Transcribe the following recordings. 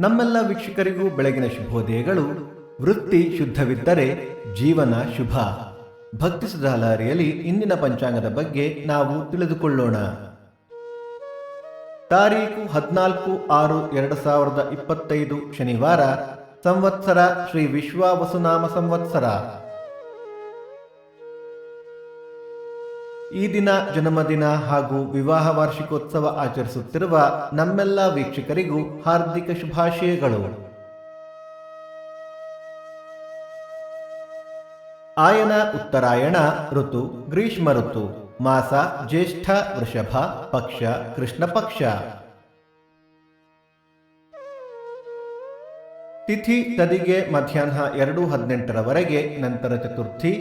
ನಮ್ಮೆಲ್ಲ ವೀಕ್ಷಕರಿಗೂ ಬೆಳಗಿನ ಶುಭೋದಯಗಳು. ವೃತ್ತಿ ಶುದ್ಧವಿದ್ದರೆ ಜೀವನ ಶುಭ. ಭಕ್ತಿ ಸುಧಾಲಹರಿಯಲ್ಲಿ ಇಂದಿನ ಪಂಚಾಂಗದ ಬಗ್ಗೆ ನಾವು ತಿಳಿದುಕೊಳ್ಳೋಣ. ತಾರೀಖು 14/6/2025 ಶನಿವಾರ. ಸಂವತ್ಸರ ಶ್ರೀ ವಿಶ್ವಾವಸುನಾಮ ಸಂವತ್ಸರ. ಈ ದಿನ ಜನ್ಮದಿನ ಹಾಗೂ ವಿವಾಹ ವಾರ್ಷಿಕೋತ್ಸವ ಆಚರಿಸುತ್ತಿರುವ ನಮ್ಮೆಲ್ಲ ವೀಕ್ಷಕರಿಗೂ ಹಾರ್ದಿಕ ಶುಭಾಶಯಗಳು. ಆಯನ ಉತ್ತರಾಯಣ ಋತು ಗ್ರೀಷ್ಮ ಋತು. ಮಾಸ ಜ್ಯೇಷ್ಠ ವೃಷಭ. ಪಕ್ಷ ಕೃಷ್ಣ ಪಕ್ಷ. ತಿಥಿ ತದಿಗೆ ಮಧ್ಯಾಹ್ನ 2:18 ನಂತರ ಚತುರ್ಥಿ.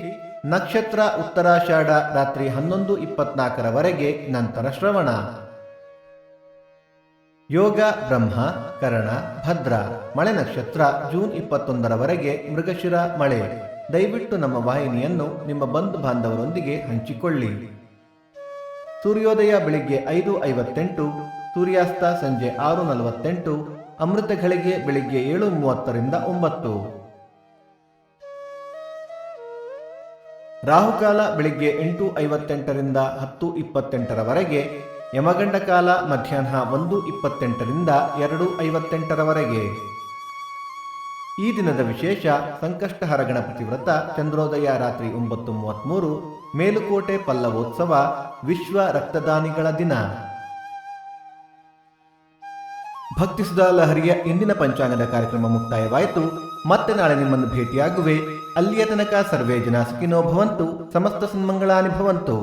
ನಕ್ಷತ್ರ ಉತ್ತರಾಷಾಢ ರಾತ್ರಿ 11:24 ನಂತರ ಶ್ರವಣ. ಯೋಗ ಬ್ರಹ್ಮ ಕರಣ ಭದ್ರ. ಮಳೆ ನಕ್ಷತ್ರ ಜೂನ್ 21 ಮೃಗಶಿರ ಮಳೆ. ದಯವಿಟ್ಟು ನಮ್ಮ ವಾಹಿನಿಯನ್ನು ನಿಮ್ಮ ಬಂಧು ಬಾಂಧವರೊಂದಿಗೆ ಹಂಚಿಕೊಳ್ಳಿ. ಸೂರ್ಯೋದಯ ಬೆಳಿಗ್ಗೆ 5:58, ಸೂರ್ಯಾಸ್ತ ಸಂಜೆ 6:48, ಅಮೃತ ಘಳಿಗೆ ಬೆಳಿಗ್ಗೆ 7:30 9. ರಾಹುಕಾಲ ಬೆಳಿಗ್ಗೆ 8:58 10:28. ಯಮಗಂಡ ಕಾಲ ಮಧ್ಯಾಹ್ನ 1:28 2:58. ಈ ದಿನದ ವಿಶೇಷ ಸಂಕಷ್ಟಹರ ಗಣಪತಿ ವ್ರತ. ಚಂದ್ರೋದಯ ರಾತ್ರಿ 9:33. ಮೇಲುಕೋಟೆ ಪಲ್ಲವೋತ್ಸವ. ವಿಶ್ವ ರಕ್ತದಾನಿಗಳ ದಿನ. ಭಕ್ತಿ ಸುಧಾಲಹರಿಯ ಇಂದಿನ ಪಂಚಾಂಗದ ಕಾರ್ಯಕ್ರಮ ಮುಕ್ತಾಯವಾಯಿತು. ಮತ್ತೆ ನಾಳೆ ನಿಮ್ಮನ್ನು ಭೇಟಿಯಾಗುವೆ. ಅಲ್ಲಿಯ ತನಕ ಸರ್ವೇ ಜನ ಸುಖಿನೋ ಭವಂತು. ಸಮಸ್ತ ಸನ್ಮಂಗಳಾನಿ ಭವಂತು.